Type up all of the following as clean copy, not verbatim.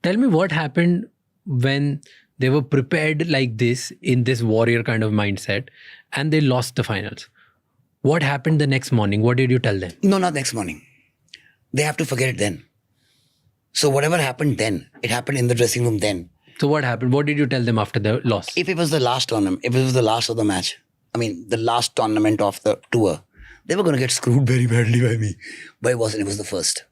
tell me what happened when they were prepared like this in this warrior kind of mindset and they lost the finals. What happened the next morning? What did you tell them? No, not next morning. They have to forget it then. So whatever happened then, it happened in the dressing room then. So what happened? What did you tell them after the loss? If it was the last tournament, if it was the last of the match, the last tournament of the tour, they were going to get screwed very badly by me. But it wasn't. It was the first.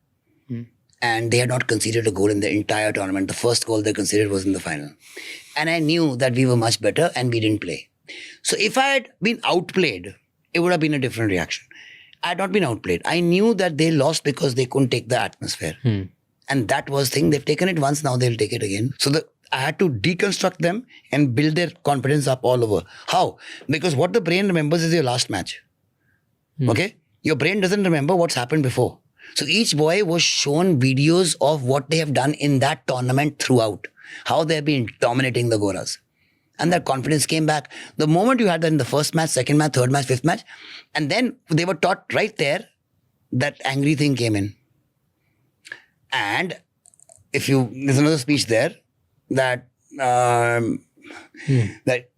And they had not conceded a goal in the entire tournament. The first goal they conceded was in the final. And I knew that we were much better and we didn't play. So if I had been outplayed, it would have been a different reaction. I had not been outplayed. I knew that they lost because they couldn't take the atmosphere. And that was the thing. They've taken it once, now they'll take it again. So I had to deconstruct them and build their confidence up all over. How? Because what the brain remembers is your last match. Okay? Your brain doesn't remember what's happened before. So each boy was shown videos of what they have done in that tournament throughout. How they've been dominating the Goras. And that confidence came back. The moment you had that in the first match, second match, third match, fifth match, and then they were taught right there, that angry thing came in. And there's another speech there that that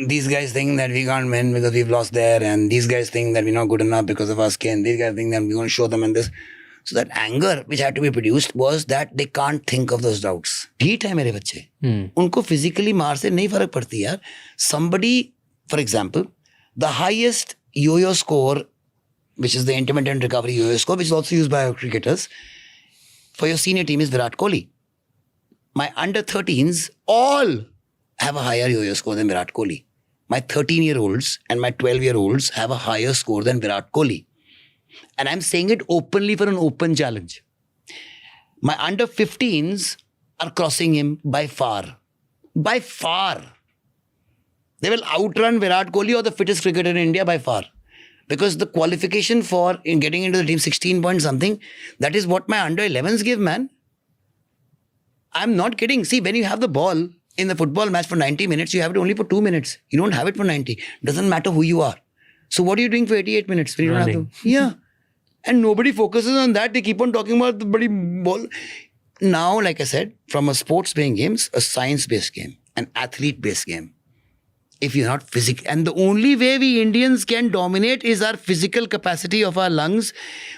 these guys think that we can't win because we've lost there, and these guys think that we're not good enough because of our skin. These guys think that we're going to show them in this. So that anger which had to be produced was that they can't think of those doubts. ठीक है मेरे बच्चे. उनको physically मार से नहीं फर्क पड़ती यार. Somebody, for example, the highest yo-yo score, which is the intermittent recovery yo-yo score, which is also used by our cricketers, for your senior team is Virat Kohli. My under 13s all have a higher yo-yo score than Virat Kohli. My 13-year-olds and my 12-year-olds have a higher score than Virat Kohli. And I'm saying it openly for an open challenge. My under 15s are crossing him by far. By far. They will outrun Virat Kohli or the fittest cricketer in India by far. Because the qualification for getting into the team 16 point something, that is what my under 11s give, man. I'm not kidding. See, when you have the ball in the football match for 90 minutes, you have it only for 2 minutes. You don't have it for 90. Doesn't matter who you are. So what are you doing for 88 minutes? When you don't have to? Yeah. And nobody focuses on that. They keep on talking about the bloody ball. Now, like I said, from a sports-based game, a science-based game, an athlete-based game, if you're not physical, and the only way we Indians can dominate is our physical capacity of our lungs.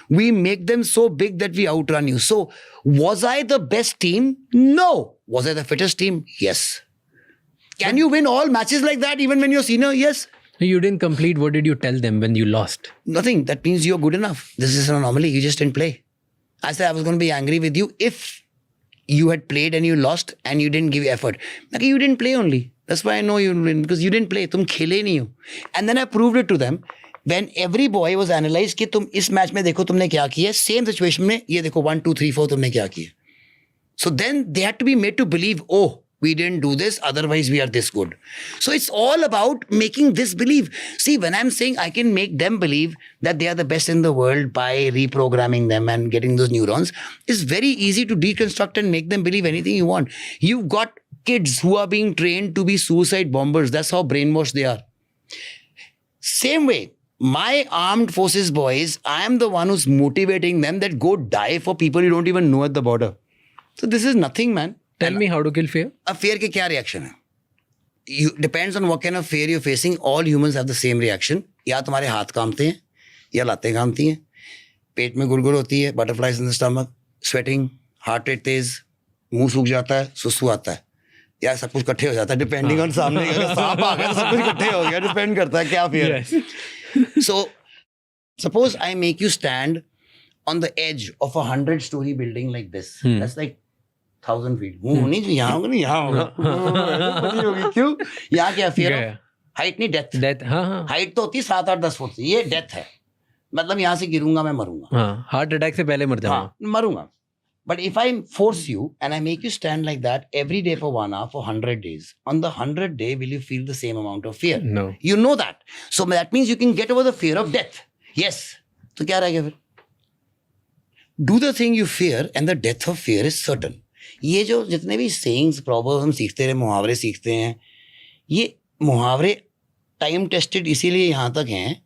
We make them so big that we outrun you. So, was I the best team? No. Was I the fittest team? Yes. Can you win all matches like that even when you're senior? Yes. You didn't complete. What did you tell them when you lost? Nothing. That means you're good enough. This is an anomaly. You just didn't play. I said I was going to be angry with you if you had played and you lost and you didn't give effort. Like, you didn't play only. That's why I know you win, because you didn't play. तुम खेले नहीं हो. And then I proved it to them. When every boy was analyzed कि तुम इस match में देखो तुमने क्या किया, same situation में ये देखो 1, 2, 3, 4 तुमने क्या किया. So then they had to be made to believe, oh, we didn't do this, otherwise we are this good. So it's all about making this believe. See, when I'm saying I can make them believe that they are the best in the world by reprogramming them and getting those neurons, it's very easy to deconstruct and make them believe anything you want. You've got kids who are being trained to be suicide bombers. That's how brainwashed they are. Same way, my armed forces boys, I am the one who's motivating them that go die for people you don't even know at the border. So this is nothing, man. Tell me how to kill fear. A fear के क्या reaction है? Depends on what kind of fear you're facing. All humans have the same reaction. या तुम्हारे हाथ कांपते हैं, या लातें कांपती हैं, पेट में गुड़गुड़ होती है, butterflies in the stomach, sweating, heart rate तेज, मुंह सूख जाता है, सुसु आता है, या सब कुछ इकट्ठे हो जाता है. Depending on सामने अगर सांप आ गया तो सब कुछ इकट्ठे हो गया. Depend करता है क्या fear है. So suppose I make you stand on the edge of a 100-story building like this. That's like 1,000 feet. नहीं यहाँ होगा नहीं यहाँ होगा. क्यों? यहाँ क्या fear है? Height नहीं death. Death. हाँ. Height तो होती है 7-8-10 फुट से. ये death है. मतलब यहाँ से गिरूंगा मैं मरूंगा. हाँ. Heart attack से पहले मर जाऊंगा. हाँ, मरूंगा. But if I force you and I make you stand like that every day for 1 hour for 100 days, on the 100th day, will you feel the same amount of fear? No. You know that. So that means you can get over the fear of death. Yes. तो क्या रह गया फिर? Do the thing you fear and the death of fear is certain. ये जो जितने भी sayings, proverbs हम सीखते रहे, मुहावरे सीखते हैं, ये मुहावरे टाइम टेस्टेड इसीलिए यहाँ तक हैं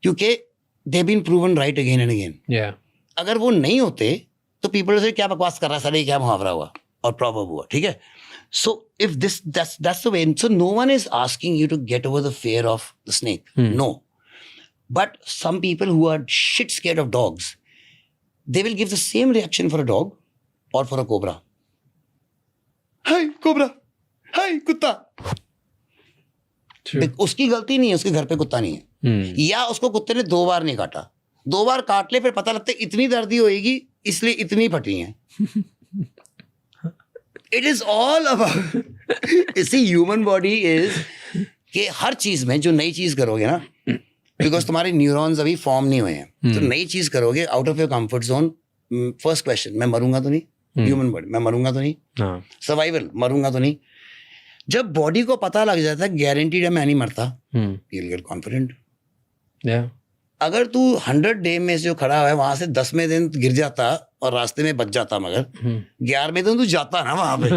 क्योंकि they have been proven right again and again. Yeah. अगर वो नहीं होते तो people से क्या बकवास कर रहा है, सारे क्या मुहावरा हुआ, और proverb हुआ, ठीक है? So if that's the way. So no one is asking you to get over the fear of the snake. No. But some people who are shit scared of dogs, they will give the same reaction for a dog or for a cobra. Hi cobra. Hi कुत्ता. उसकी गलती नहीं है, उसके घर पे कुत्ता नहीं है, या उसको कुत्ते ने 2 बार नहीं काटा, 2 बार काट ले फिर पता लगता है इतनी दर्दी होएगी इसलिए इतनी फटी है. It is all about see human body is कि हर चीज में जो नई चीज करोगे ना, बिकॉज तुम्हारे न्यूरॉन्स अभी फॉर्म नहीं हुए हैं, तो नई चीज करोगे out of your comfort zone. First question, मैं मरूंगा तो नहीं? ह्यूमन बॉडी, मैं मरूंगा तो नहीं? सर्वाइवल, मरूंगा तो नहीं? जब बॉडी को पता लग जाता है गारंटीड है मैं नहीं मरता, यू विल गेट कॉन्फिडेंट. अगर तू 100 डे में जो खड़ा हुआ है वहां से 10वें दिन गिर जाता और रास्ते में बच जाता, मगर 11वें दिन तू जाता ना वहां पे,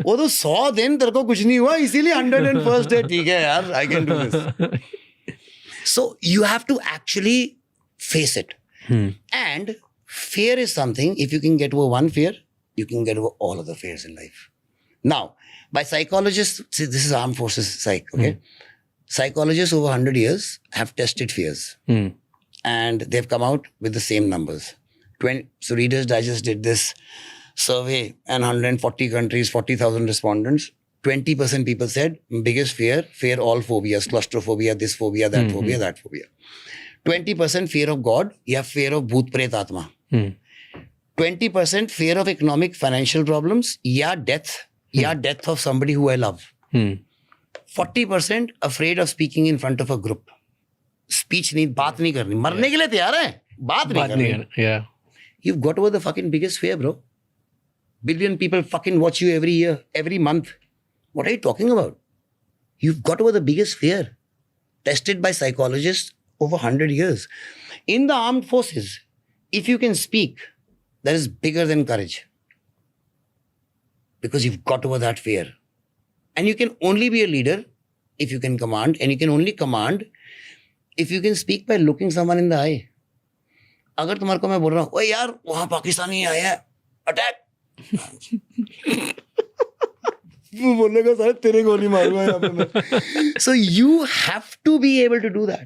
वो तो 100 दिन तेरे को कुछ नहीं हुआ, इसीलिए 101st डे ठीक है यार, I can do this. So you have to actually face it. And fear is something, if you can get over one fear, you can get over all of the fears in life. Now, by psychologists, see, this is armed forces psych, okay? Psychologists over 100 years have tested fears. And they've come out with the same numbers. So Reader's Digest did this survey and 140 countries, 40,000 respondents. 20% people said biggest fear all phobias, claustrophobia, this phobia, that phobia, that phobia. 20% fear of God, या fear of भूत प्रेत आत्मा. 20% fear of economic financial problems, या death of somebody who I love. 40% afraid of speaking in front of a group. Speech नहीं, बात नहीं करनी, मरने के लिए तैयार है, बात नहीं करनी. Yeah. You've got over the fucking biggest fear, bro. Billion people fucking watch you every year, every month. What are you talking about? You've got over the biggest fear, tested by psychologists over 100 years. In the armed forces, if you can speak, that is bigger than courage. Because you've got over that fear. And you can only be a leader if you can command, and you can only command if you can speak by looking someone in the eye. अगर तुम्हारे को मैं बोल रहा हूँ, ओए यार वहां पाकिस्तानी आए हैं, अटैक, वो बोलेगा सारे तेरे गोली मारूंगा यहाँ पे मैं. So you have to be able to do that.